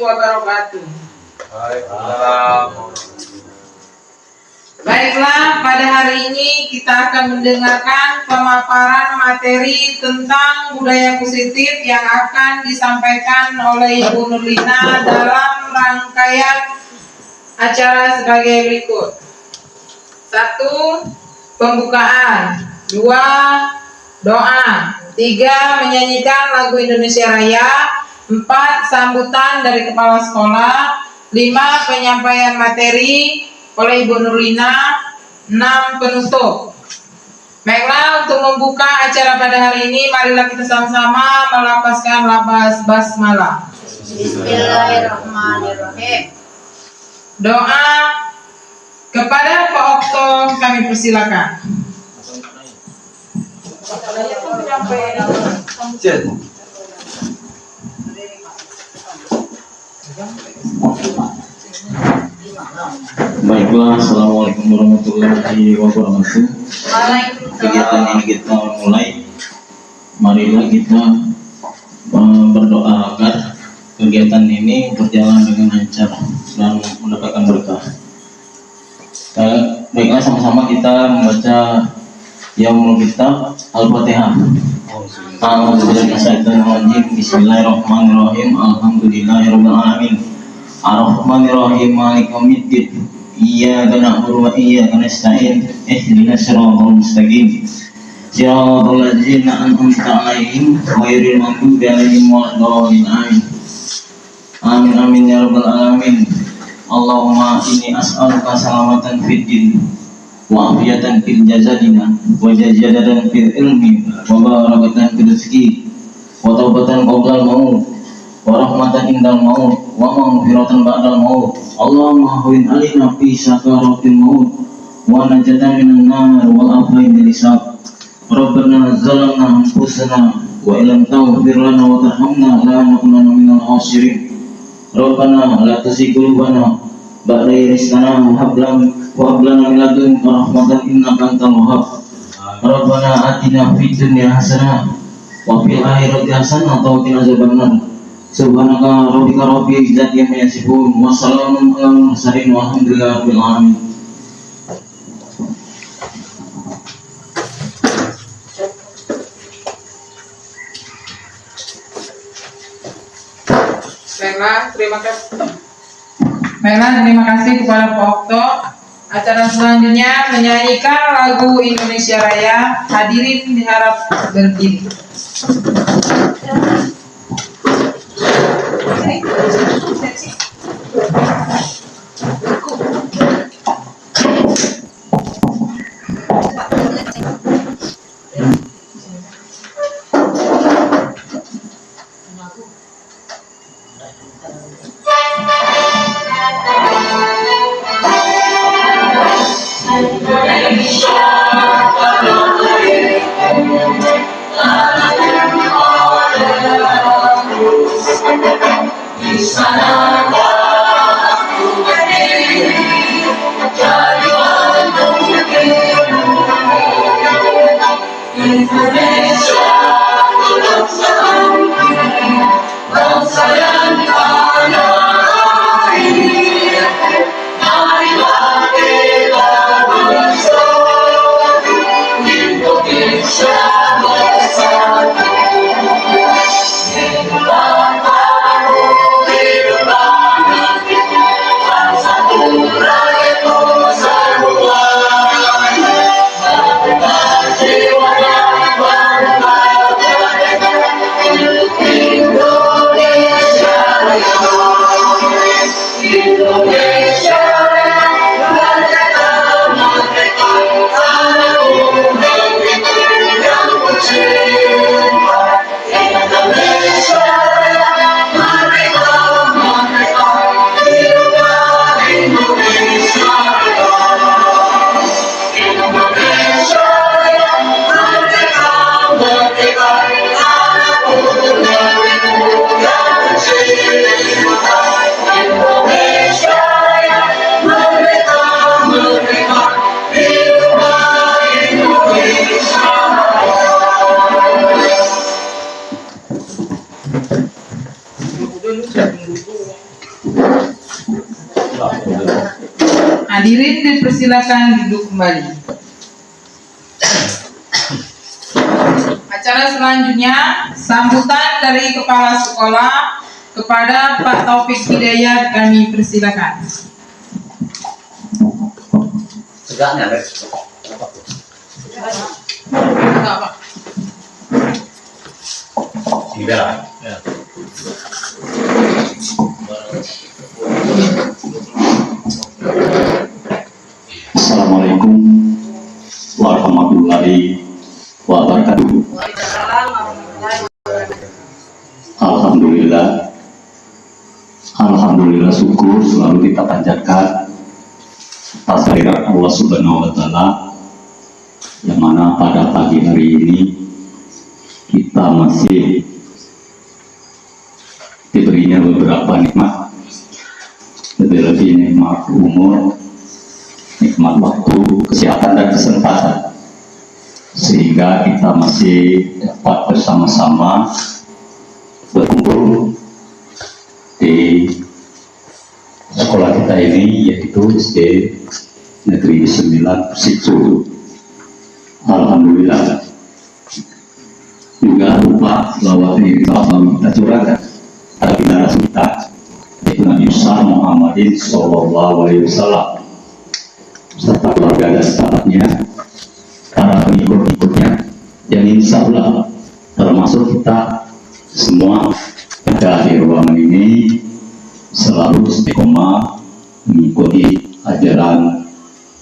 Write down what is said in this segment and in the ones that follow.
wabarakatuh. Waalaikumsalam. Baiklah, pada hari ini kita akan mendengarkan pemaparan materi tentang budaya positif yang akan disampaikan oleh Ibu Nurlina dalam rangkaian acara sebagai berikut. 1. Pembukaan. 2. Doa. 3. Menyanyikan lagu Indonesia Raya. 4. Sambutan dari kepala sekolah. 5. Penyampaian materi oleh Ibu Nurlina. 6. Penutup. Baiklah, untuk membuka acara pada hari ini, marilah kita sama-sama melafazkan lafaz basmalah. Bismillahirrahmanirrahim. Doa kepada Pak Okto kami persilakan. Baiklah, assalamualaikum warahmatullahi wabarakatuh. Kegiatan ini kita mulai. Marilah kita berdoa agar kegiatan ini berjalan dengan lancar dan mendapatkan berkah. Baiklah, sama-sama kita membaca Yaumul Kitab Al-Fatihah. Bismillahirrahmanirrahim. Alhamdulillahirabbil alamin. Ar-Rahmanir-Rahim. Maliki yaumiddin. Iyyaka na'budu wa iyyaka nasta'in. Ihdinas siratal mustaqim. Siratal ladzina an'amta 'alaihim ghairil maghdubi 'alaihim waladdallin. Amin. Amin amin ya rabbal alamin. Allahumma inni as'aluka salamatan fid din wa afiyatan fil jasadina wa jazadatan fil ilmi wa barakatan fil rizqi wa taubatan qabla al-maut wa rahmatan indal maut wa maghfiratan ba'dal maut. Allahumma hawin alina fi sakaratil maut wa najatan minan nar wal afwin bil hisab. Rabbana zalamna anfusana wa illam taghfir lana wa tarhamna lanakunanna minal khasirin. Rabbana la tuzigh qulubana ba'da idh hadaytana wa hab lana min ladunka rahmatan innaka antal wahhab. Rabbana atina fid dunya hasanah wa fil akhirati hasanah wa qina adzabannar. Subhanaka rabbika rabbil izzati amma yasifun wa salamun alal mursalin walhamdulillahi rabbil alamin. Baiklah, terima kasih kepada Pak Okto. Acara selanjutnya menyanyikan lagu Indonesia Raya. Hadirin diharap berdiri. Indonesia Hadirin dipersilakan duduk kembali. Acara selanjutnya, sambutan dari Kepala Sekolah kepada Pak Taufik Hidayat, kami persilakan. Tegaknya, Beb. Gimana? Ya. Assalamualaikum warahmatullahi wabarakatuh. Alhamdulillah syukur selalu kita panjatkan atas kehadirat Allah Subhanahu wa Ta'ala, yang mana pada pagi hari ini kita masih diberinya beberapa nikmat, lebih-lebih nikmat umur, nikmat waktu, kesehatan dan kesempatan, sehingga kita masih dapat bersama-sama berkumpul di sekolah kita ini, yaitu SD Negeri 9 Persitsu. Alhamdulillah. Juga lupa selawat ini kita curahkan pada generasi kita, yaitu Nabi Muhammadin Sallallahu Alaihi Wasallam serta keluarga dan sahabatnya, para pengikut-pengikutnya, yang insya Allah termasuk kita semua pada di ruangan ini selalu istiqomah mengikuti ajaran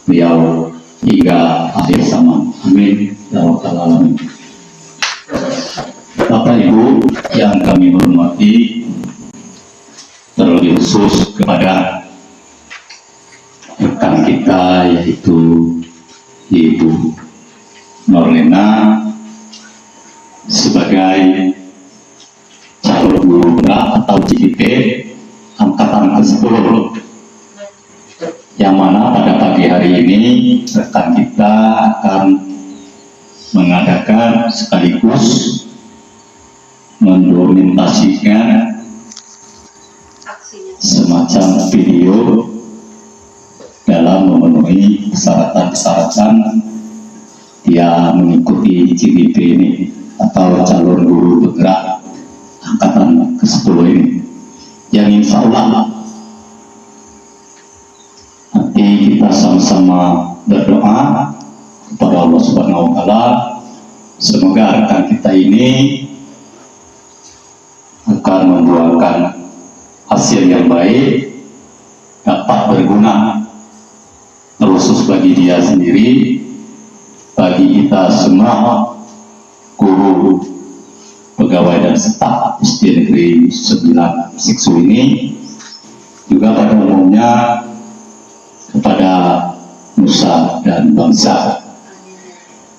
beliau hingga akhir zaman. Amin ya rabbal alamin. Bapak Ibu yang kami hormati, terlebih khusus kepada rekan kita yaitu Ibu Norlena sebagai calon guru atau CIP angkatan ke-10, yang mana pada pagi hari ini rekan kita akan mengadakan sekaligus mendokumentasikan semacam video dalam memenuhi persyaratan-persyaratan dia mengikuti CIP ini atau calon guru bergerak angkatan ke-10 ini, yang insya Allah nanti kita sama-sama berdoa kepada Allah Subhanahu wa Ta'ala, semoga rekan kita ini akan membuahkan hasil yang baik, dapat berguna terkhusus bagi dia sendiri, bagi kita semua guru, pegawai dan staf SD Negeri 9 Persitsu ini, juga pada umumnya kepada nusa dan bangsa.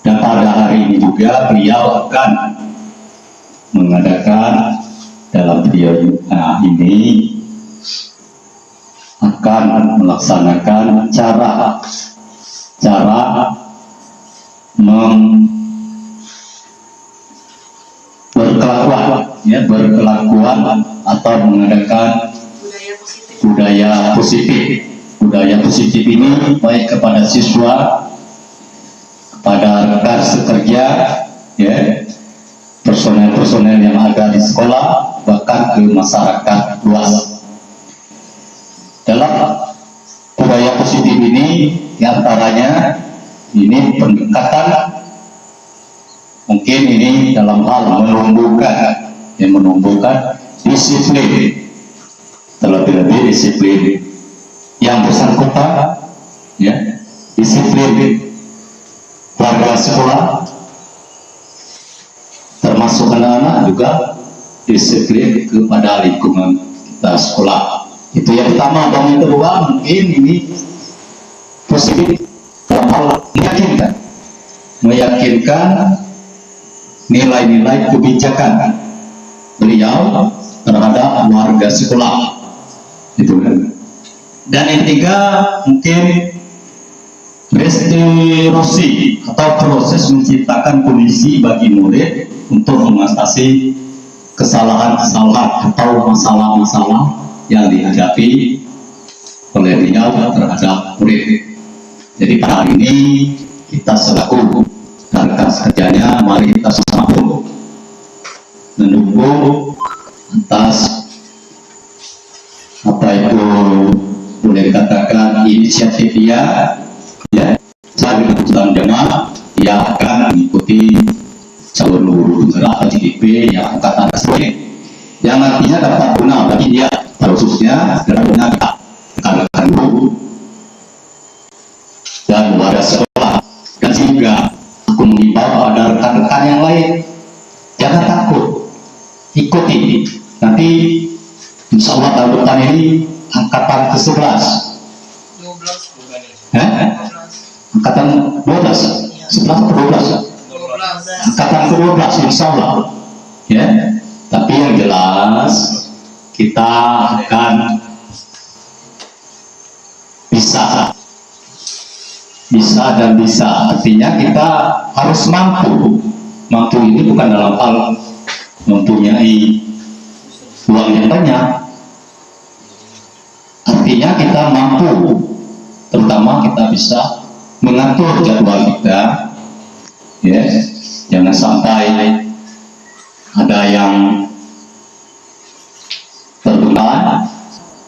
Dan pada hari ini juga beliau akan mengadakan dalam video ini akan melaksanakan cara berkelakuan atau mengadakan budaya positif. Budaya positif ini baik kepada siswa, kepada rekan sekerja, ya, personel-personel yang ada di sekolah, bahkan ke masyarakat luas. Dalam budaya positif ini, diantaranya ini pendekatan, mungkin ini dalam hal menumbuhkan disiplin, terlebih-lebih disiplin yang bersangkutan, ya, disiplin warga sekolah, termasuk anak-anak juga disiplin kepada lingkungan kita sekolah. Itu yang pertama. Dan yang kedua, mungkin ini positif dalam hal meyakinkan nilai-nilai kebijakan beliau terhadap warga sekolah. Itu kan. Dan yang ketiga, mungkin restitusi atau proses menciptakan kondisi bagi murid untuk mengatasi kesalahan-kesalahan atau masalah-masalah yang dihadapi oleh beliau terhadap murid. Jadi pada hari ini kita selaku rekan kerjanya, mari kita sama-sama mendukung atas apa itu boleh dikatakan inisiatif dia, ya, saya keputusan jemaah dia akan mengikuti jalur guru penggerak GDP yang angkatan tersebut, yang nantinya dapat guna bagi dia, khususnya guna rekan-rekan guru dan warga sekolah. Dan juga aku mengimbau pada rekan-rekan yang lain, jangan takut, ikuti. Nanti insya Allah tahun depan ini angkatan ke-11, 12. angkatan 12, 11 atau 12, angkatan ke-12 insya Allah, ya. Tapi yang jelas kita akan bisa dan bisa, artinya kita harus mampu. Mampu ini bukan dalam hal mempunyai uang yang banyak, artinya kita mampu, terutama kita bisa mengatur jadwal kita, ya. Jangan sampai ada yang tertunda,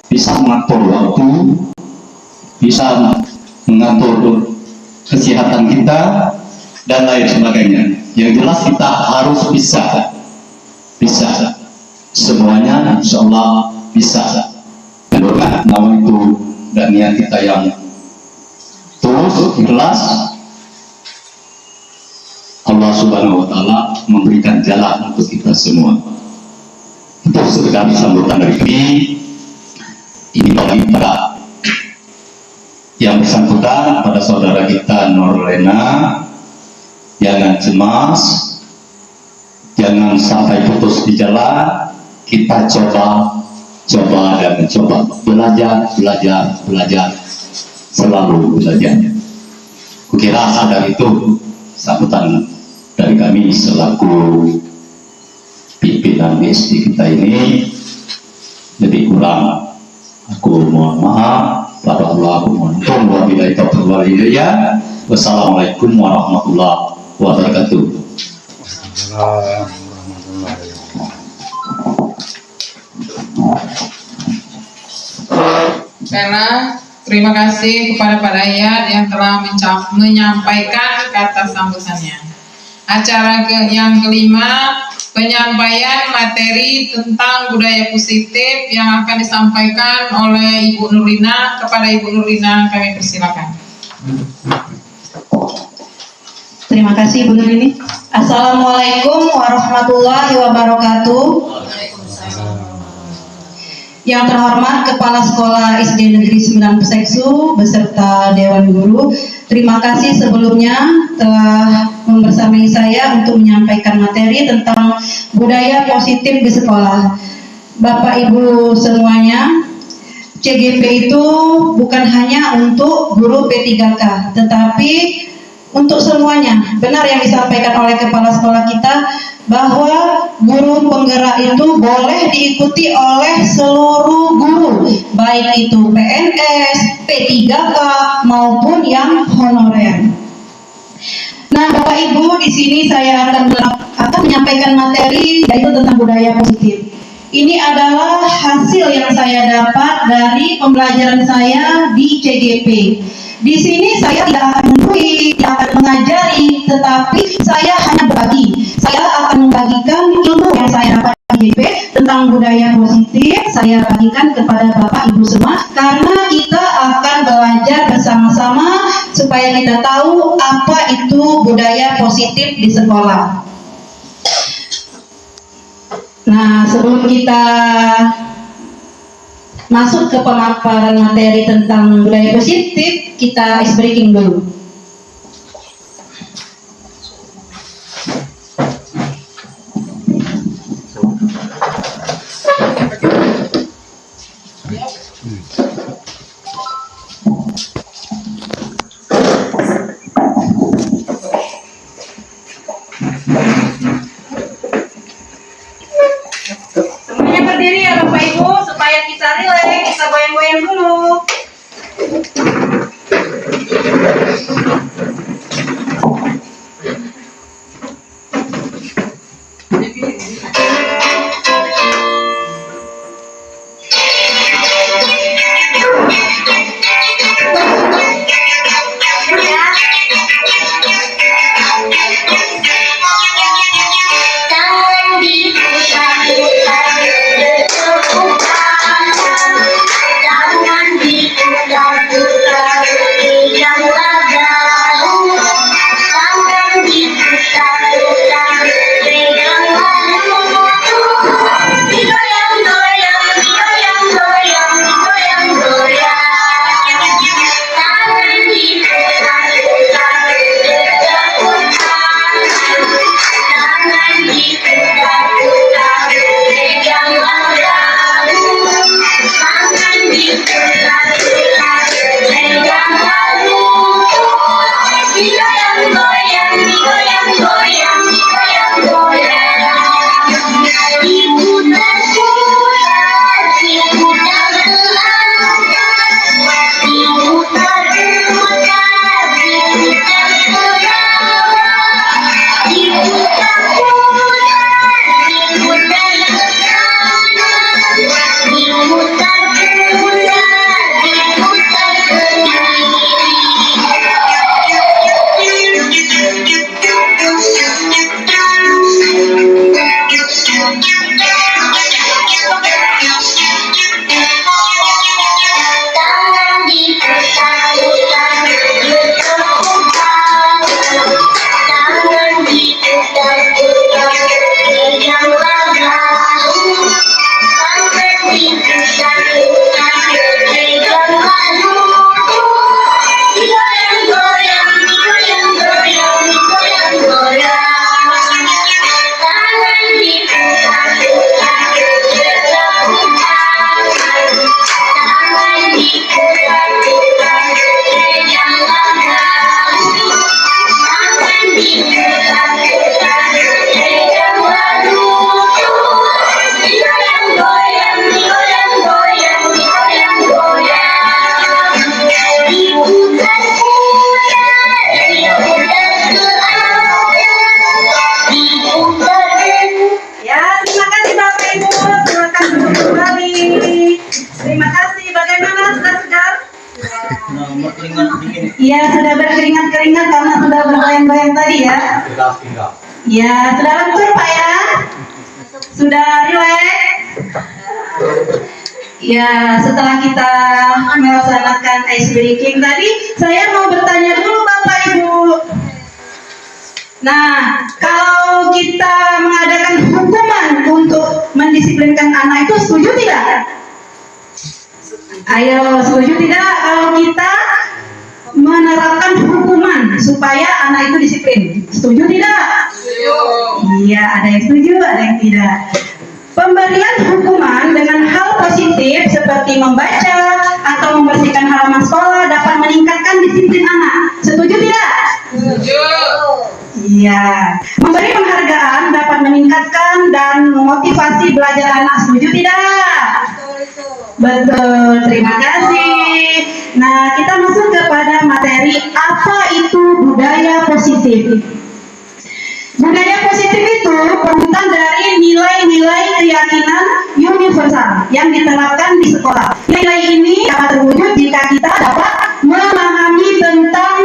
bisa mengatur waktu, bisa mengatur kesehatan kita dan lain sebagainya. Yang jelas kita harus bisa semuanya, insya Allah bisa. Dan nama itu dan niat kita yang terus ikhlas, Allah Subhanahu wa Ta'ala memberikan jalan untuk kita semua. Itu sekedar sambutan dari ini bagi para yang bersangkutan, pada saudara kita Nurlena. Jangan cemas, jangan sampai putus di jalan. Kita coba dan mencoba, belajar, selalu belajar. Kukira sadar itu sambutan dari kami selaku pimpinan BSD kita ini. Lebih kurang aku mohon maaf pada Allah. Aku mohon wabillahi taufiq wal hidayah. Wassalamualaikum warahmatullahi wabarakatuh. Karena terima kasih kepada Pak Dayat yang telah menyampaikan kata sambutannya. Acara yang kelima, penyampaian materi tentang budaya positif yang akan disampaikan oleh Ibu Nurlina. Kepada Ibu Nurlina kami persilakan. Terima kasih Bu Nurlini. Assalamualaikum warahmatullahi wabarakatuh. Yang terhormat Kepala Sekolah SD Negeri 9 Peseksu beserta Dewan Guru, terima kasih sebelumnya telah membersamai saya untuk menyampaikan materi tentang budaya positif di sekolah. Bapak Ibu semuanya, CGP itu bukan hanya untuk guru P3K, tetapi untuk semuanya. Benar yang disampaikan oleh Kepala Sekolah kita, bahwa guru penggerak itu boleh diikuti oleh seluruh guru, baik itu PNS, P3K maupun yang honorer. Nah, Bapak Ibu, di sini saya akan menyampaikan materi yaitu tentang budaya positif. Ini adalah hasil yang saya dapat dari pembelajaran saya di CGP. Di sini saya tidak akan menggurui, tidak akan mengajari, tetapi saya hanya berbagi. Saya akan membagikan ilmu yang saya dapat di CGP tentang budaya positif. Saya bagikan kepada Bapak Ibu semua, karena kita akan belajar bersama-sama supaya kita tahu apa itu budaya positif di sekolah. Nah, sebelum kita masuk ke pemaparan materi tentang budaya positif, kita ice breaking dulu. Semuanya berdiri ya Bapak Ibu, supaya kita rileks, kita goyang-goyang dulu. Ya, sudah berkeringat-keringat karena sudah berbayang-bayang tadi ya. Ya, sudah lentur Pak ya. Sudah rileks. Ya, setelah kita melaksanakan ice breaking tadi, saya mau bertanya dulu Bapak Ibu. Nah, kalau kita mengadakan hukuman untuk mendisiplinkan anak itu setuju tidak? Ayo, setuju tidak kalau kita menerapkan hukuman supaya anak itu disiplin? Setuju tidak? Setuju. Iya, ada yang setuju, ada yang tidak. Pemberian hukuman dengan hal positif seperti membaca atau membersihkan halaman sekolah dapat meningkatkan disiplin anak. Setuju tidak? Setuju. Iya. Memberi penghargaan dapat meningkatkan dan memotivasi belajar anak. Setuju tidak? Betul, terima kasih. Nah, kita masuk kepada materi apa itu budaya positif. Budaya positif itu perutan dari nilai-nilai keyakinan universal yang diterapkan di sekolah. Nilai ini dapat terwujud jika kita dapat memahami tentang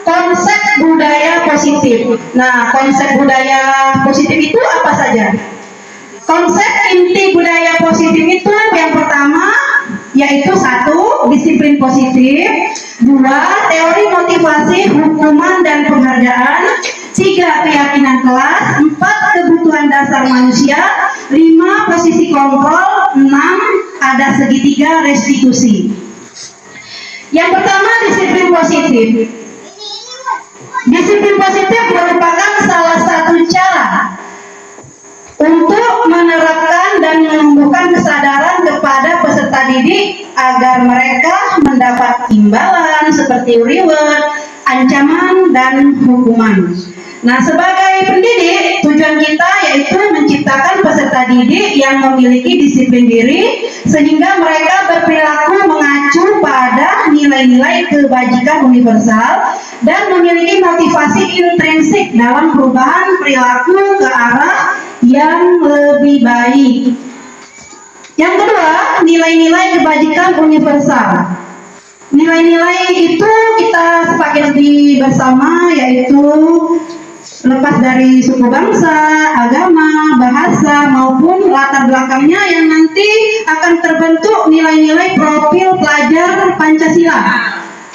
konsep budaya positif. Nah, konsep budaya positif itu apa saja? Konsep inti budaya positif itu yang pertama yaitu 1. Disiplin positif, 2. Teori motivasi, hukuman dan penghargaan, 3. Keyakinan kelas, 4. Kebutuhan dasar manusia, 5. Posisi kontrol, 6. Ada segitiga restitusi. Yang pertama, disiplin positif. Disiplin positif merupakan salah satu cara untuk menerapkan dan menumbuhkan kesadaran kepada peserta didik agar mereka mendapat imbalan seperti reward, ancaman, dan hukuman. Nah, sebagai pendidik, tujuan kita yaitu menciptakan peserta didik yang memiliki disiplin diri sehingga mereka berperilaku mengacu pada nilai-nilai kebajikan universal dan memiliki motivasi intrinsik dalam perubahan perilaku ke arah yang lebih baik. Yang kedua, nilai-nilai kebajikan universal. Nilai-nilai itu kita sepakati bersama, yaitu lepas dari suku bangsa, agama, bahasa, maupun latar belakangnya yang nanti akan terbentuk nilai-nilai profil pelajar Pancasila.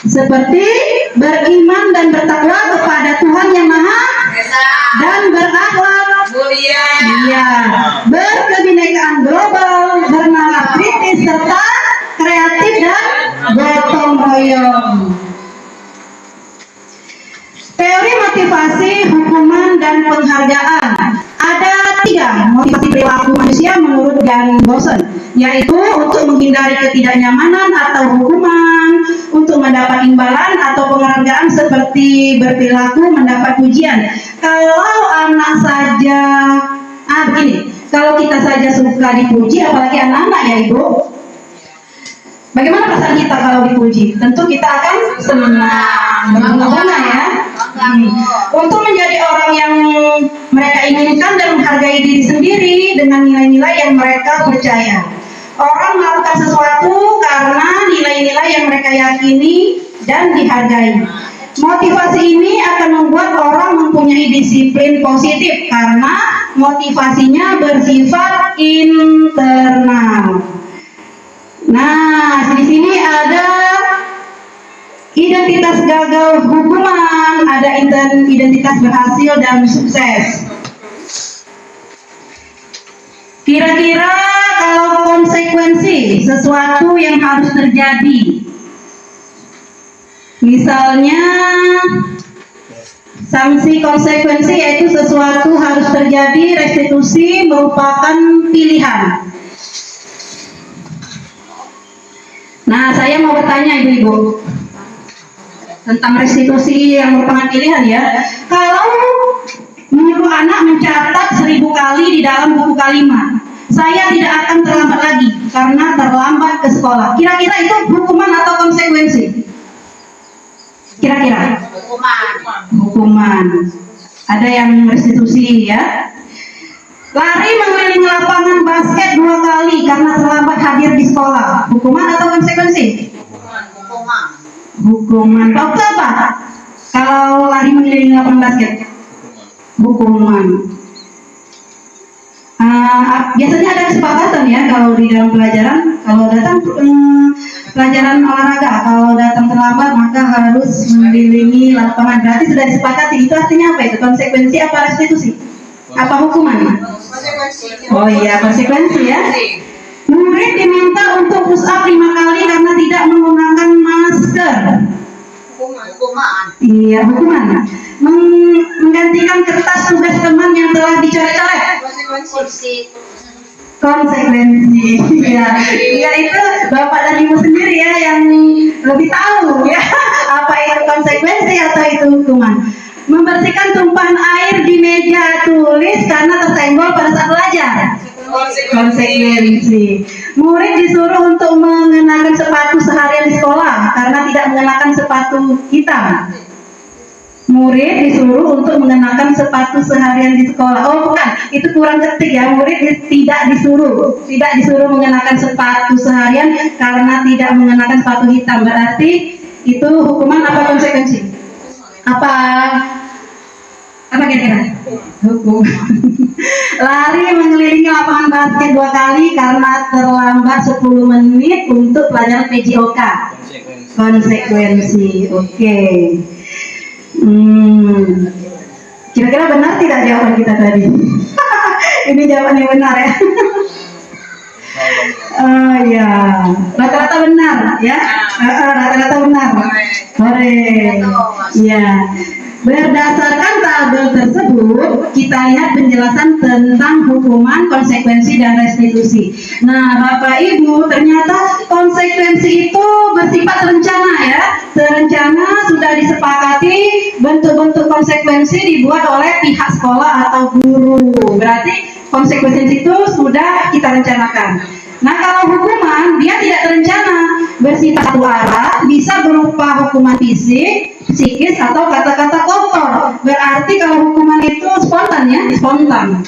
Seperti beriman dan bertakwa kepada Tuhan Yang Maha Esa dan berakhlak mulia, berkebinekaan global, bernalar kritis, serta kreatif dan gotong royong. Teori motivasi, hukuman, dan penghargaan. Ada 3 motivasi perilaku manusia menurut Jan Bosen, yaitu untuk menghindari ketidaknyamanan atau hukuman, untuk mendapat imbalan atau penghargaan seperti berperilaku mendapat pujian. Kalau anak saja, begini, kalau kita saja suka dipuji, apalagi anak-anak ya Ibu. Bagaimana perasaan kita kalau dipuji? Tentu kita akan senang, berbangga ya. Untuk menjadi orang yang mereka inginkan dan menghargai diri sendiri dengan nilai-nilai yang mereka percaya. Orang melakukan sesuatu karena nilai-nilai yang mereka yakini dan dihargai. Motivasi ini akan membuat orang mempunyai disiplin positif karena motivasinya bersifat internal. Nah, di sini ada identitas gagal hukuman, ada identitas berhasil dan sukses. Kira-kira kalau konsekuensi sesuatu yang harus terjadi, misalnya sanksi konsekuensi yaitu sesuatu harus terjadi, restitusi merupakan pilihan. Nah, saya mau bertanya Ibu-Ibu tentang restitusi yang merupakan pilihan ya. Kalau menyuruh anak mencatat 1000 kali di dalam buku kalimat, saya tidak akan terlambat lagi karena terlambat ke sekolah. Kira-kira itu hukuman atau konsekuensi? Kira-kira? Hukuman. Ada yang restitusi ya. Lari mengelilingi lapangan basket 2 kali karena terlambat hadir di sekolah. Hukuman atau konsekuensi? Hukuman. Tahu apa? Kalau lari mengelilingi lapangan basket? Hukuman. Biasanya ada kesepakatan ya kalau di dalam pelajaran. Kalau datang pelajaran olahraga, kalau datang terlambat maka harus mengelilingi lapangan. Berarti sudah disepakati. Itu artinya apa itu? Konsekuensi apa restitusi? Apa hukuman? Oh iya, konsekuensi ya. Murid diminta untuk push up 5 kali karena tidak menggunakan masker. Hukuman. Iya, hukuman. Menggantikan kertas tugas teman yang telah dicoret-coret. Konsekuensi. Ya, itu Bapak dan Ibu sendiri ya yang lebih tahu ya apa itu konsekuensi atau itu hukuman. Membersihkan tumpahan air di meja tulis karena tersenggol pada saat belajar. Konsekuensi. Murid disuruh untuk mengenakan sepatu seharian di sekolah karena tidak mengenakan sepatu hitam. Murid disuruh untuk mengenakan sepatu seharian di sekolah. Oh bukan, itu kurang ketik ya. Murid tidak disuruh mengenakan sepatu seharian karena tidak mengenakan sepatu hitam. Berarti itu hukuman apa konsekuensi? Apa kira-kira? Hukum. Lari mengelilingi lapangan basket 2 kali karena terlambat 10 menit untuk pelajaran PJOK. Konsekuensi. Oke. Kira-kira benar tidak jawaban kita tadi? Ini jawaban yang benar ya. Oh ya, rata-rata benar ya. Rata-rata benar. Korek. Ya. Berdasarkan tabel tersebut, kita lihat penjelasan tentang hukuman, konsekuensi, dan restitusi. Nah, Bapak Ibu, ternyata konsekuensi itu bersifat terencana ya. Terencana sudah disepakati, bentuk-bentuk konsekuensi dibuat oleh pihak sekolah atau guru. Berarti konsekuensi itu sudah kita rencanakan. Nah, kalau hukuman, dia tidak terencana, bersifat satu arah, bisa berupa hukuman fisik, psikis, atau kata-kata kotor. Berarti kalau hukuman itu spontan ya, spontan.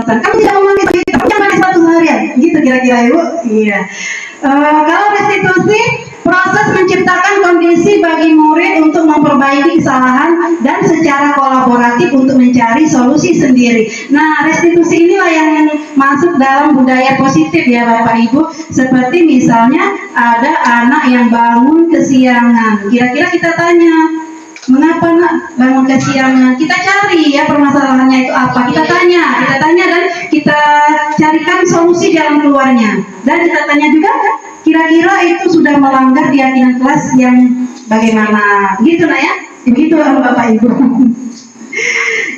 kewajiban. Kamu tidak memakai sepatu hitam, jangan pakai sepatu seharian. Gitu kira-kira Ibu. Iya. Kalau restitusi, proses menciptakan kondisi bagi murid untuk memperbaiki kesalahan dan secara kolaboratif untuk mencari solusi sendiri. Nah, restitusi inilah yang masuk dalam budaya positif ya Bapak Ibu. Seperti misalnya ada anak yang bangun kesiangan. Kira-kira kita tanya, mengapa nak bangun kesiangan? Kita cari ya permasalahannya itu apa. Kita tanya dan kita carikan solusi jalan keluarnya. Dan kita tanya juga, kira-kira itu sudah melanggar keyakinan kelas yang bagaimana? Gitu nak ya? Begitu Bapak Ibu.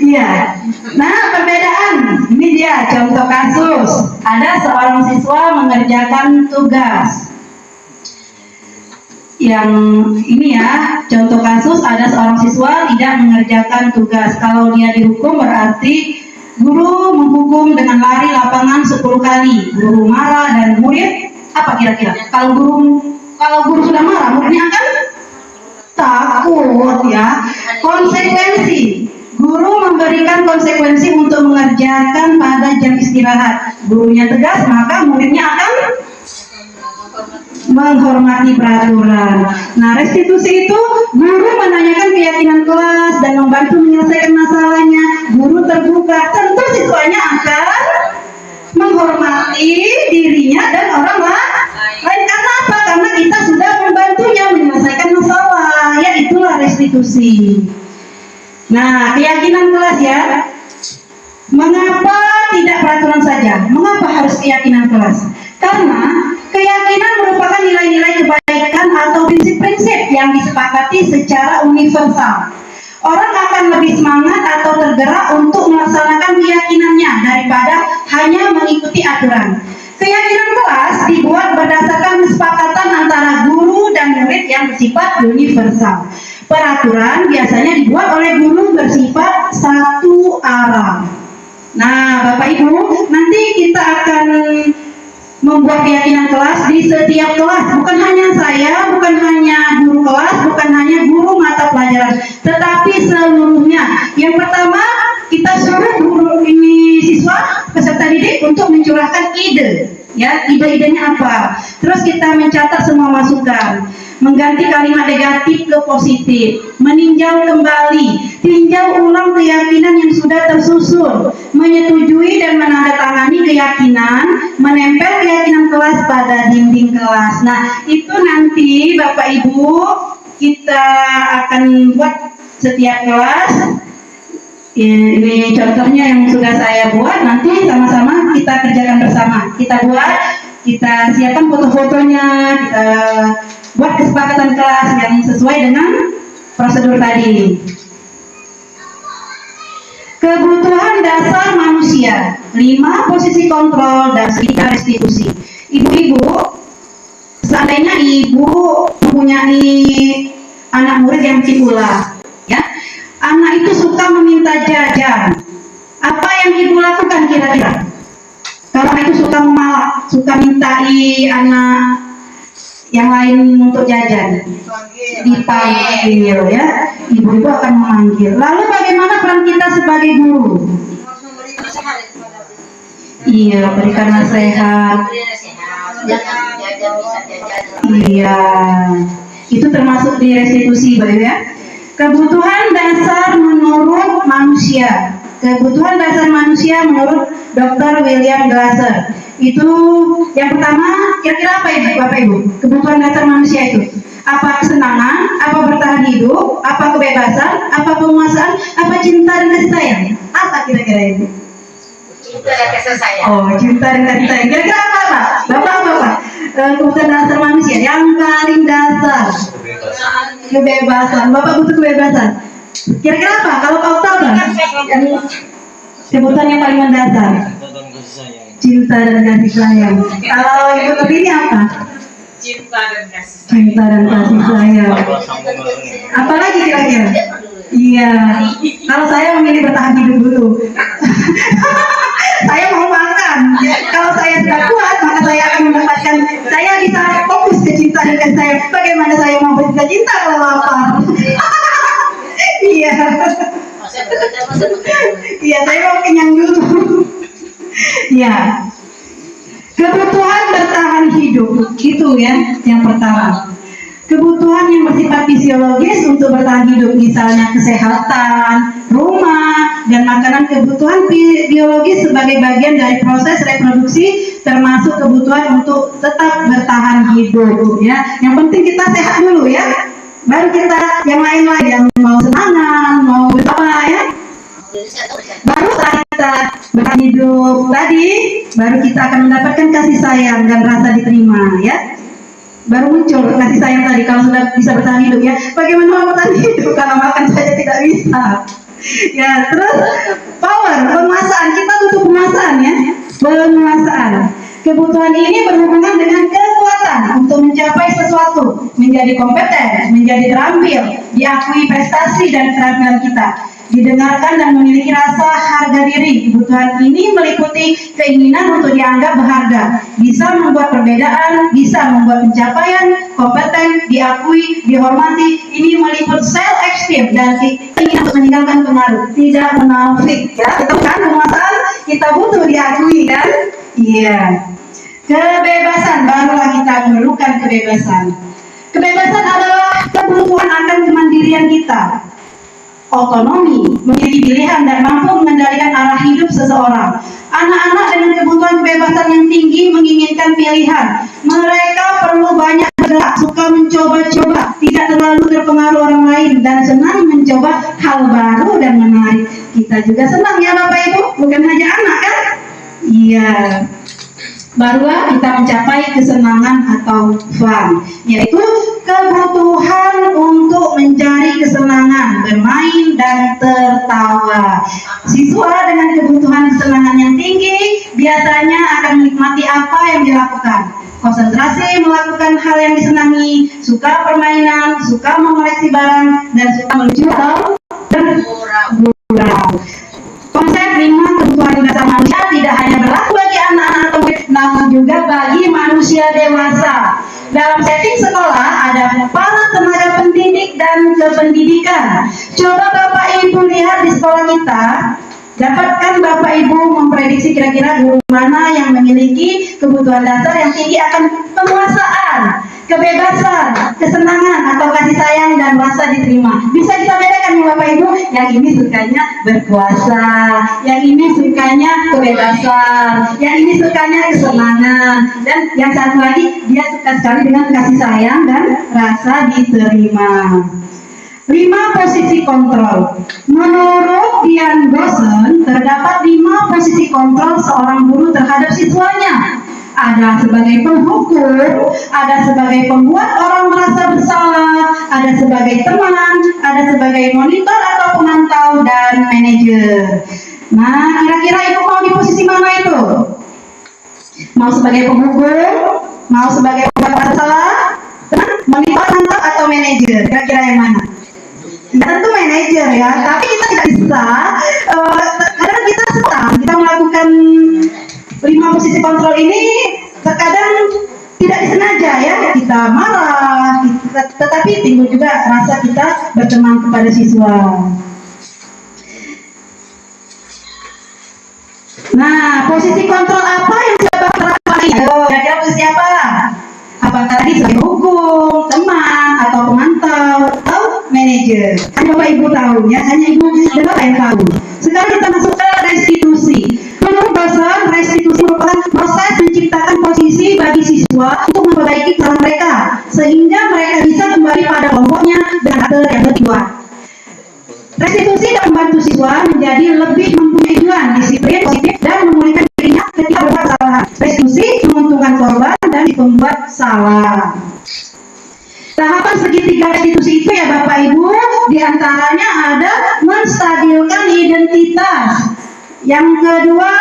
Iya. Nah, perbedaan. Ini dia contoh kasus. Ada seorang siswa mengerjakan tugas. Yang ini ya, contoh kasus ada seorang siswa tidak mengerjakan tugas. Kalau dia dihukum berarti guru menghukum dengan lari lapangan 10 kali. Guru marah dan murid apa kira-kira? Kalau guru sudah marah, muridnya akan takut ya. Konsekuensi. Guru memberikan konsekuensi untuk mengerjakan pada jam istirahat. Gurunya tegas, maka muridnya akan menghormati peraturan. Nah, restitusi itu guru menanyakan keyakinan kelas dan membantu menyelesaikan masalahnya. Guru terbuka, tentu siswanya akan menghormati dirinya dan orang lain. Karena apa? Karena kita sudah membantunya menyelesaikan masalah. Ya, itulah restitusi. Nah, keyakinan kelas ya. Mengapa tidak peraturan saja? Mengapa harus keyakinan kelas? Karena keyakinan merupakan nilai-nilai kebaikan atau prinsip-prinsip yang disepakati secara universal. Orang akan lebih semangat atau tergerak untuk melaksanakan keyakinannya daripada hanya mengikuti aturan. Keyakinan kelas dibuat berdasarkan kesepakatan antara guru dan murid yang bersifat universal. Peraturan biasanya dibuat oleh guru bersifat satu arah. Nah, Bapak Ibu, nanti kita akan membuat keyakinan kelas di setiap kelas. Bukan hanya saya, bukan hanya guru kelas, bukan hanya guru mata pelajaran, tetapi seluruhnya. Yang pertama, kita suruh guru ini siswa, peserta didik untuk mencurahkan ide. Ya, ide-idenya apa? Terus kita mencatat semua masukan, mengganti kalimat negatif ke positif, meninjau kembali, tinjau ulang keyakinan yang sudah tersusun, menyetujui dan menandatangani keyakinan, menempel keyakinan kelas pada dinding kelas. Nah, itu nanti Bapak Ibu kita akan buat setiap kelas. Ini contohnya yang sudah saya buat, nanti sama-sama kita kerjakan bersama. Kita buat, kita siapkan foto-fotonya, kita buat kesepakatan kelas yang sesuai dengan prosedur tadi. Kebutuhan dasar manusia, 5 posisi kontrol dan 3 restitusi. Ibu-ibu, seandainya ibu mempunyai anak murid yang cipula, ya, anak itu suka meminta jajan. Apa yang ibu lakukan kira-kira? Kalau anak itu suka memalak, suka mintai anak yang lain untuk jajan, dipanggil ya, ibu-ibu akan memanggil. Lalu bagaimana peran kita sebagai guru? Iya, berikan nasihat. Iya, itu termasuk di restitusi, Bapak ya. Kebutuhan dasar menurut manusia. Kebutuhan dasar manusia menurut Dr. William Glasser. Itu yang pertama, kira-kira apa itu Bapak Ibu? Kebutuhan dasar manusia itu apa? Kesenangan, apa bertahan hidup, apa kebebasan, apa penguasaan, apa cinta dan kasih sayang? Apa kira-kira itu? Cinta dan kasih sayang. Oh, cinta dan kasih sayang. Kira-kira apa Pak? Bapak apa Pak? Kebutuhan dasar manusia yang paling dasar. Kebebasan. Bapak butuh kebebasan. Kira-kira apa? Kalau kau tahu apa? Kebutuhan yang paling mendasar. Cinta dan kasih sayang. Kalau ibu terpilih apa? Cinta dan kasih sayang. Cinta dan kasih sayang. Apalagi kira-kira? Iya. Kalau saya memilih bertahan hidup dulu. Saya mau makan. Kalau saya sudah kuat, maka saya akan mendapatkan. Saya bisa fokus ke cinta dan kasih sayang. Bagaimana saya mau bercinta cinta kalau lapar? Iya. Iya, saya mau kenyang dulu. Ya, kebutuhan bertahan hidup itu ya yang pertama. Kebutuhan yang bersifat fisiologis untuk bertahan hidup, misalnya kesehatan, rumah, dan makanan. Kebutuhan biologis sebagai bagian dari proses reproduksi, termasuk kebutuhan untuk tetap bertahan hidup. Ya, yang penting kita sehat dulu ya. Baru kita yang lain-lain, yang mau senangan, mau apa ya. Baru saat kita bertahan hidup tadi, baru kita akan mendapatkan kasih sayang dan rasa diterima ya. Baru muncul kasih sayang tadi kalau sudah bisa bertahan hidup ya. Bagaimana mau bertahan hidup kalau makan saja tidak bisa? Ya, terus power, penguasaan, kita butuh penguasaan ya. Penguasaan. Kebutuhan ini berhubungan dengan kekuatan untuk mencapai sesuatu, menjadi kompeten, menjadi terampil, diakui prestasi dan keterampilan kita, didengarkan dan memiliki rasa harga diri. Kebutuhan ini meliputi keinginan untuk dianggap berharga, bisa membuat perbedaan, bisa membuat pencapaian, kompeten, diakui, dihormati. Ini meliputi self-esteem dan keinginan untuk meninggalkan pengaruh, tidak munafik ya. Itu kan penguasaan, kita butuh diakui kan? Iya. Kebebasan, barulah kita memerlukan kebebasan. Kebebasan adalah kebutuhan akan kemandirian kita. Otonomi, memiliki pilihan dan mampu mengendalikan arah hidup seseorang. Anak-anak dengan kebutuhan kebebasan yang tinggi menginginkan pilihan. Mereka perlu banyak bergerak, suka mencoba-coba, tidak terlalu terpengaruh orang lain, dan senang mencoba hal baru dan menarik. Kita juga senang ya Bapak Ibu, bukan hanya anak kan? Iya. Barulah kita mencapai kesenangan atau fun, yaitu kebutuhan untuk mencari kesenangan, bermain dan tertawa. Siswa dengan kebutuhan kesenangan yang tinggi biasanya akan menikmati apa yang dilakukan, konsentrasi melakukan hal yang disenangi, suka permainan, suka mengoleksi barang, dan suka melucu atau bergurau. Konsep 5 kebutuhan dasar manusia tidak hanya berlaku bagi anak-anak atau namun juga bagi manusia dewasa. Dalam setting sekolah ada para tenaga pendidik dan kependidikan. Coba Bapak Ibu lihat di sekolah kita, dapatkan Bapak Ibu memprediksi kira-kira guru mana yang memiliki kebutuhan dasar yang tinggi akan penguasaan, kebebasan, kesenangan atau kasih sayang dan rasa diterima. Bisa kita bedakan ya Bapak Ibu, yang ini sukanya berkuasa, yang ini sukanya kebebasan, yang ini sukanya kesenangan, dan yang satu lagi dia suka sekali dengan kasih sayang dan rasa diterima. 5 posisi kontrol. Menurut Dian Gosen, terdapat 5 posisi kontrol seorang guru terhadap siswanya. Ada sebagai penghukum, ada sebagai pembuat orang merasa bersalah, ada sebagai teman, ada sebagai monitor atau pemantau, dan manajer. Nah, kira-kira Ibu mau di posisi mana itu? Mau sebagai penghukum, mau sebagai pembuat orang bersalah, monitor, pemantau, atau manajer? Kira-kira yang mana? Ya, tentu manajer ya, tapi kita tidak bisa, kadang kita senang, kita melakukan 5 posisi kontrol ini, terkadang tidak disengaja ya, kita marah, tetapi timbul juga rasa kita berteman kepada siswa. Nah, posisi kontrol apa yang sudah Bapak terapkan? Kira-kira posisi apa? Apakah tadi sebagai hukum, teman, atau pemantau, atau manajer? Kan Bapak Ibu tahu ya, hanya Ibu dan Bapak yang tahu. Sekarang kita masuk ke restitusi. Menurut Gosen, restitusi merupakan proses menciptakan posisi bagi siswa untuk memperbaiki kesalahan mereka, sehingga mereka bisa kembali pada kelompoknya dan karakter yang lebih kuat. Restitusi dapat membantu siswa menjadi lebih mempunyai tujuan, disiplin, positif, dan memulihkan dirinya ketika berbuat kesalahan. Restitusi menguntungkan korban dan pembuat salah. Tahapan segitiga restitusi itu ya Bapak Ibu, diantaranya ada menstabilkan identitas. Yang kedua,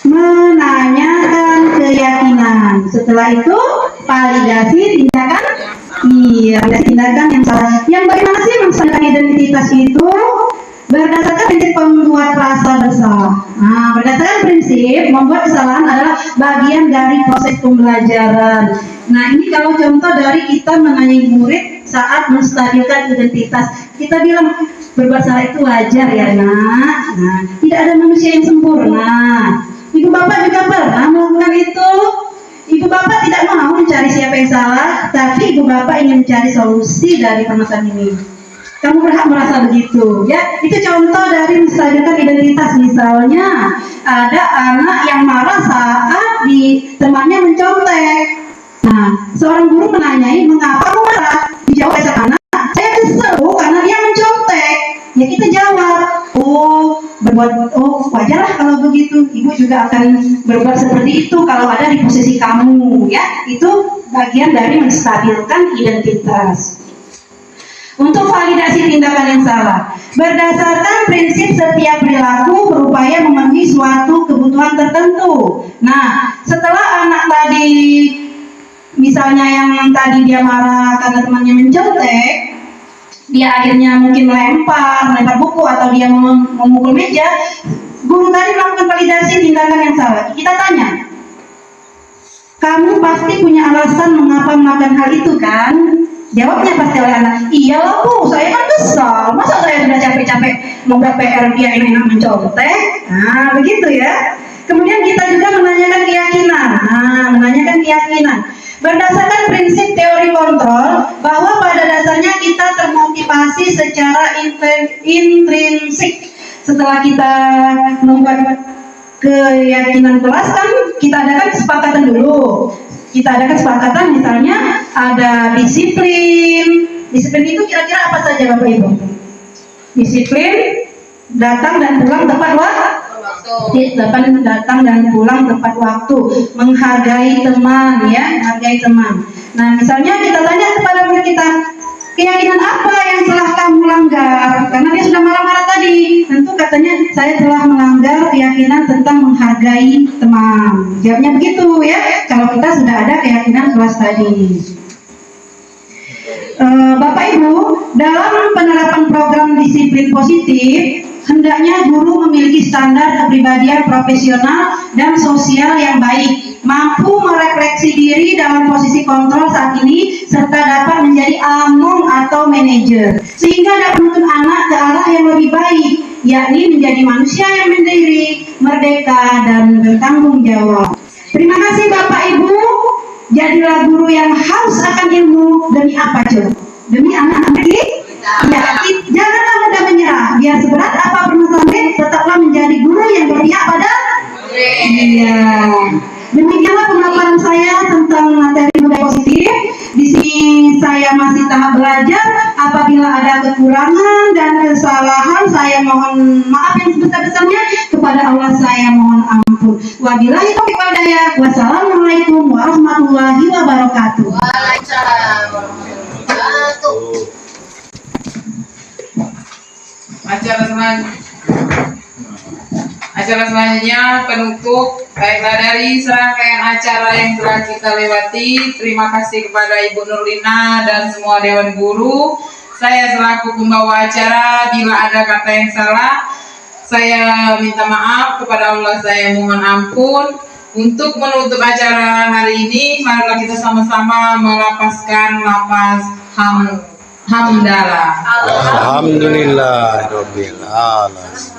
menanyakan keyakinan. Setelah itu, validasi tindakan. Iya, tindakan yang salah. Yang bagaimana sih menstabilkan identitas itu? Berdasarkan prinsip pembuat rasa bersalah. Nah, berdasarkan prinsip membuat kesalahan adalah bagian dari proses pembelajaran. Nah, ini kalau contoh dari kita menanyai murid saat menstabilkan identitas. Kita bilang berbuat salah itu wajar ya nak. Nah, tidak ada manusia yang sempurna. Ibu bapak juga pernah melakukan itu. Ibu bapak tidak mau mencari siapa yang salah, tapi ibu bapak ingin mencari solusi dari permasalahan ini. Kamu berhak merasa begitu, ya. Itu contoh dari menstabilkan identitas. Misalnya, ada anak yang marah saat di temannya mencontek. Nah, seorang guru menanyai, mengapa kamu marah? Dijawab oleh sang anak, saya kesel karena dia mencontek. Ya kita jawab, wajarlah kalau begitu. Ibu juga akan berbuat seperti itu kalau ada di posisi kamu, ya. Itu bagian dari menstabilkan identitas. Untuk validasi tindakan yang salah, berdasarkan prinsip setiap perilaku berupaya memenuhi suatu kebutuhan tertentu. Nah, setelah anak tadi, misalnya yang tadi dia marah karena temannya mencontek, dia akhirnya mungkin melempar buku atau dia memukul meja, guru tadi melakukan validasi tindakan yang salah. Kita tanya, kamu pasti punya alasan mengapa melakukan hal itu kan? Jawabnya pasti oleh anak, iyalah bu, saya kan kesal, masa saya sudah capek-capek membuat PR dia enak mencontek. Nah begitu ya. Kemudian kita juga menanyakan keyakinan. Berdasarkan prinsip teori kontrol, bahwa pada dasarnya kita termotivasi secara intrinsik. Setelah kita membuat keyakinan kelas kan kita adakan kesepakatan dulu. Kita adakan kesepakatan, misalnya ada disiplin. Disiplin itu kira-kira apa saja Bapak Ibu? Disiplin, datang dan pulang tepat waktu. Datang dan pulang tepat waktu. Menghargai teman, ya, menghargai teman. Nah, misalnya kita tanya kepada murid kita, keyakinan apa yang telah kamu langgar? Karena dia sudah marah-marah tadi. Tentu katanya, saya telah melanggar keyakinan tentang menghargai teman. Jawabnya begitu ya, kalau kita sudah ada keyakinan kelas tadi. Bapak Ibu, dalam penerapan program disiplin positif, hendaknya guru memiliki standar kepribadian profesional dan sosial yang baik, mampu merefleksi diri dalam posisi kontrol saat ini, serta dapat menjadi among atau manajer, sehingga dapat menuntun anak ke arah yang lebih baik, yakni menjadi manusia yang mandiri, merdeka, dan bertanggung jawab. Terima kasih Bapak Ibu. Jadilah guru yang haus akan ilmu. Demi apa coba? Demi anak-anak kita. Ya, janganlah mudah menyerah. Biar seberat apa permasalahan, tetaplah menjadi guru yang berpihak pada. Iya. Demikianlah pemaparan saya tentang materi budaya positif. Di sini saya masih tahap belajar. Apabila ada kekurangan dan kesalahan, saya mohon maaf yang sebesar-besarnya. Kepada Allah saya mohon ampun. Wabillahi taufiq wal hidayah. Wassalamualaikum warahmatullahi wabarakatuh. Waalaikumsalam warahmatullahi wabarakatuh. Acara selanjutnya penutup. Baiklah, dari serangkaian acara yang telah kita lewati, terima kasih kepada Ibu Nurlina dan semua Dewan Guru. Saya selaku pembawa acara, bila ada kata yang salah, saya minta maaf. Kepada Allah saya mohon ampun. Untuk menutup acara hari ini, marilah kita sama-sama melapaskan lapas hamdalah. Alhamdulillahirabbil alamin.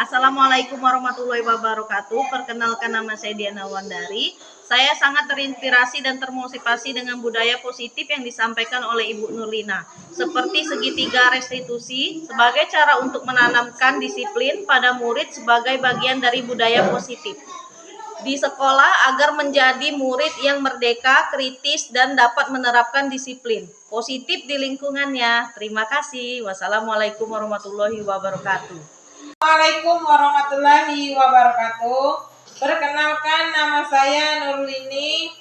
Assalamualaikum warahmatullahi wabarakatuh. Perkenalkan, nama saya Diana Wandari. Saya sangat terinspirasi dan termotivasi dengan budaya positif yang disampaikan oleh Ibu Nurlina, seperti segitiga restitusi sebagai cara untuk menanamkan disiplin pada murid sebagai bagian dari budaya positif di sekolah agar menjadi murid yang merdeka, kritis, dan dapat menerapkan disiplin positif di lingkungannya. Terima kasih. Wassalamualaikum warahmatullahi wabarakatuh. Assalamualaikum warahmatullahi wabarakatuh. Perkenalkan, nama saya Nurlini.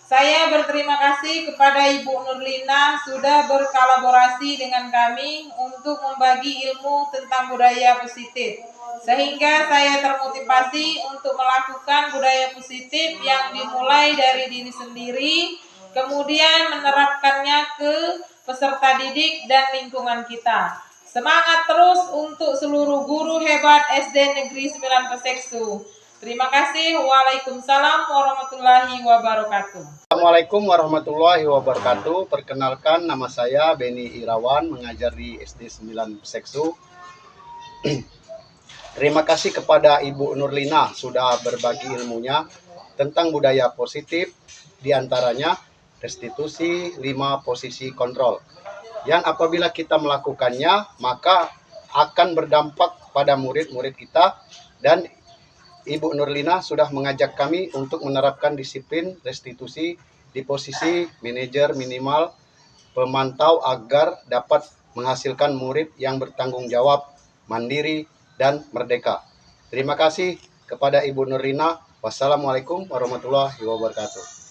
Saya berterima kasih kepada Ibu Nurlina sudah berkolaborasi dengan kami untuk membagi ilmu tentang budaya positif. Sehingga saya termotivasi untuk melakukan budaya positif yang dimulai dari diri sendiri, kemudian menerapkannya ke peserta didik dan lingkungan kita. Semangat terus untuk seluruh guru hebat SD Negeri 9 Peseksu. Terima kasih. Waalaikumsalam warahmatullahi wabarakatuh. Assalamualaikum warahmatullahi wabarakatuh. Perkenalkan, nama saya Beni Irawan, mengajar di SD 9 Peseksu. Terima kasih kepada Ibu Nurlina sudah berbagi ilmunya tentang budaya positif, diantaranya restitusi 5 posisi kontrol. Yang apabila kita melakukannya, maka akan berdampak pada murid-murid kita, dan Ibu Nurlina sudah mengajak kami untuk menerapkan disiplin restitusi di posisi manajer minimal pemantau agar dapat menghasilkan murid yang bertanggung jawab, mandiri, dan merdeka. Terima kasih kepada Ibu Nurlina. Wassalamualaikum warahmatullahi wabarakatuh.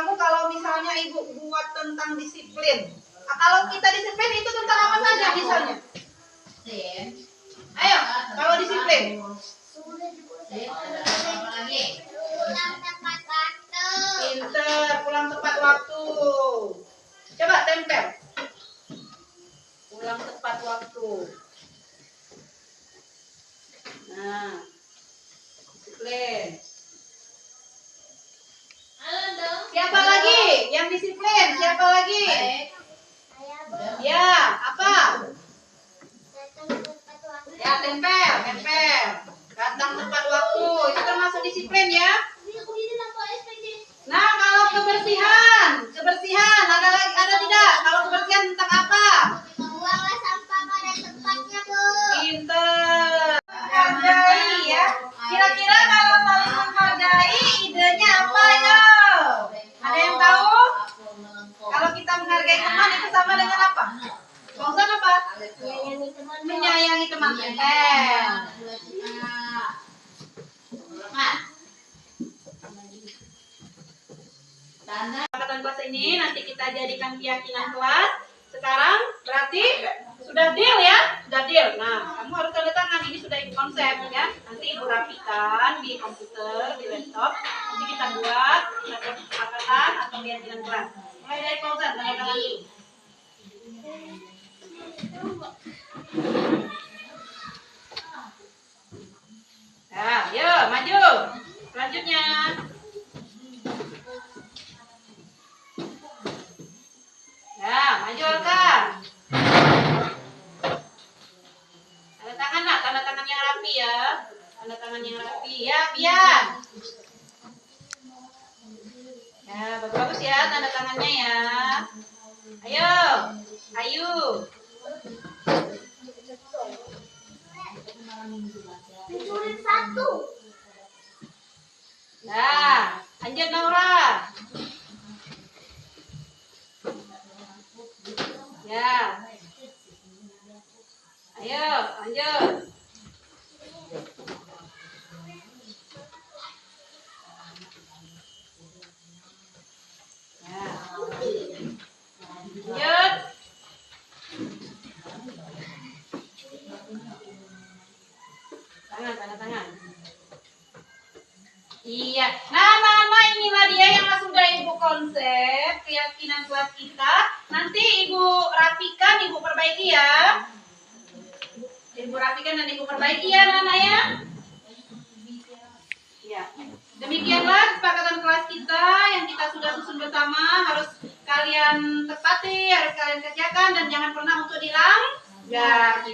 kamu kalau misalnya ibu buat tentang disiplin. Nah, kalau kita disiplin itu tentang apa saja misalnya? Ayo, kalau disiplin. Pinter, pulang tepat waktu. Coba tempel. Pulang tepat waktu. Nah, disiplin. Siapa lagi yang disiplin? Siapa lagi? Ya, apa? Ya, tempel, tempel. Datang tepat waktu. Itu termasuk disiplin ya. Nah, kalau kebersihan, kebersihan ada tidak? Kalau kebersihan tentang apa? Buanglah sampah pada tempatnya, Bu. Pinter. Menghargai ya. Kira-kira kalau saling menghargai idenya apa ya? Ada yang tahu? Kalau kita menghargai teman itu sama dengan apa? Maksud apa? Menyayangi teman. Kesepakatan kelas ini nanti kita jadikan keyakinan kelas. Sekarang berarti sudah deal ya? Sudah deal. Nah, kamu harus tanda tangan, ini sudah ibu konsep ya. Nanti ibu rapikan di komputer, di laptop. Nanti kita buat kesepakatan atau keyakinan kelas. Mulai dari Fauzan, tanda tangan dulu. Nah, yuk maju. Selanjutnya. Ya, maju Alka. Tanda tangan nak, tanda tangan yang rapi ya. Tanda tangan yang rapi ya, Pian. Ya, bagus ya tanda tangannya ya. Ayo, Ayu. Mencuri satu. Nah, lanjut Naura. Ya. Ayo, lanjut. Ya. Lanjut. Tangan, tanda tangan. Iya. Nah, inilah dia yang sudah ibu konsep keyakinan kelas kita. Nanti ibu rapikan, ibu perbaiki ya. Ibu rapikan dan ibu perbaiki ya, Nana ya. Ya. Demikianlah kesepakatan kelas kita yang kita sudah susun bersama. Harus kalian tepati, harus kalian kerjakan dan jangan pernah untuk dilanggar.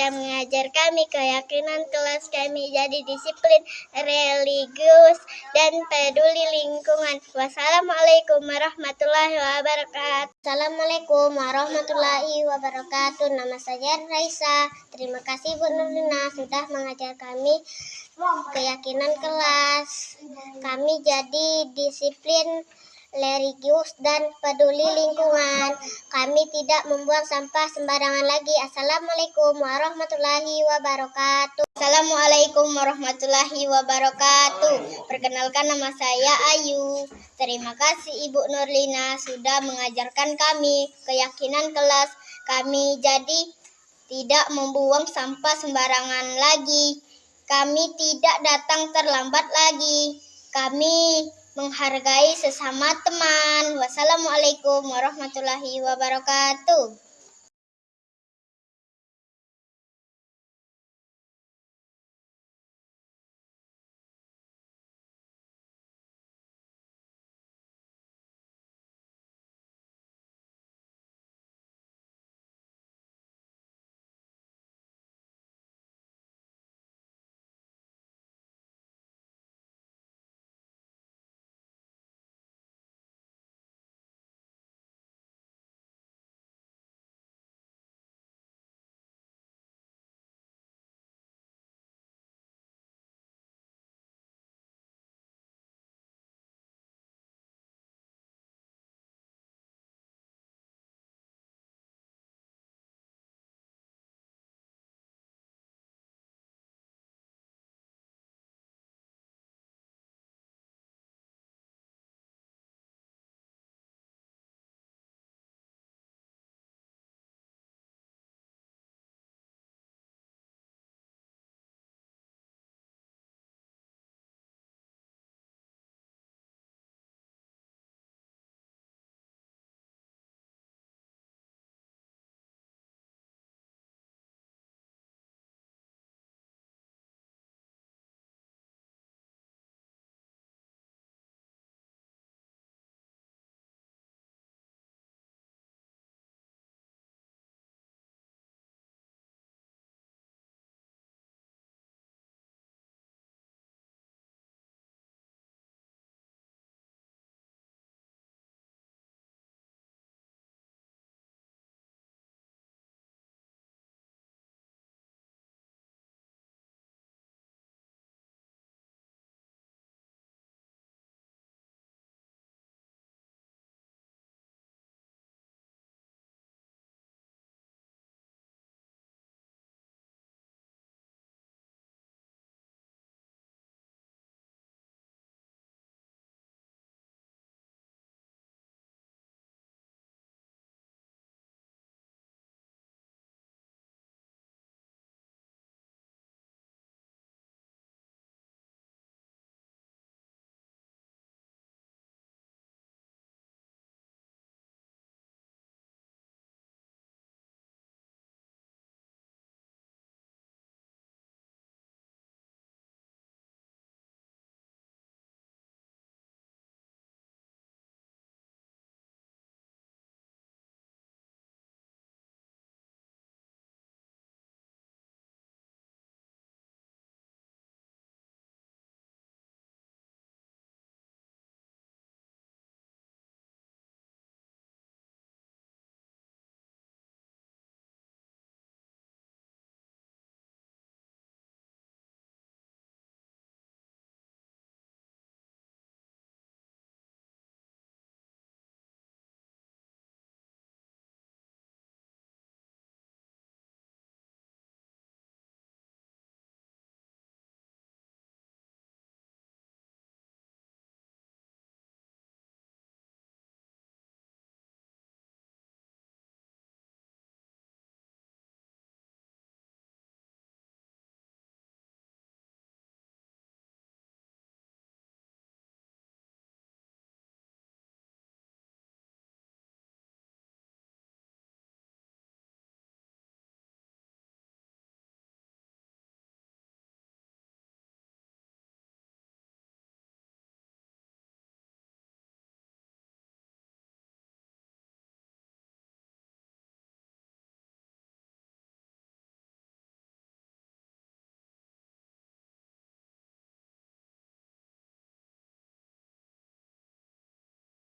sudah mengajar kami keyakinan kelas kami jadi disiplin, religius, dan peduli lingkungan. Wassalamualaikum warahmatullahi wabarakatuh. Assalamualaikum warahmatullahi wabarakatuh. Nama saya Raisa. Terima kasih Bu Nurlina sudah mengajar kami keyakinan kelas. Kami jadi disiplin, religius, dan peduli lingkungan. Kami tidak membuang sampah sembarangan lagi. Assalamualaikum warahmatullahi wabarakatuh. Assalamualaikum warahmatullahi wabarakatuh. Perkenalkan, nama saya Ayu. Terima kasih Ibu Nurlina sudah mengajarkan kami keyakinan kelas. Kami jadi tidak membuang sampah sembarangan lagi. Kami tidak datang terlambat lagi. Kami menghargai sesama teman. Wassalamualaikum warahmatullahi wabarakatuh.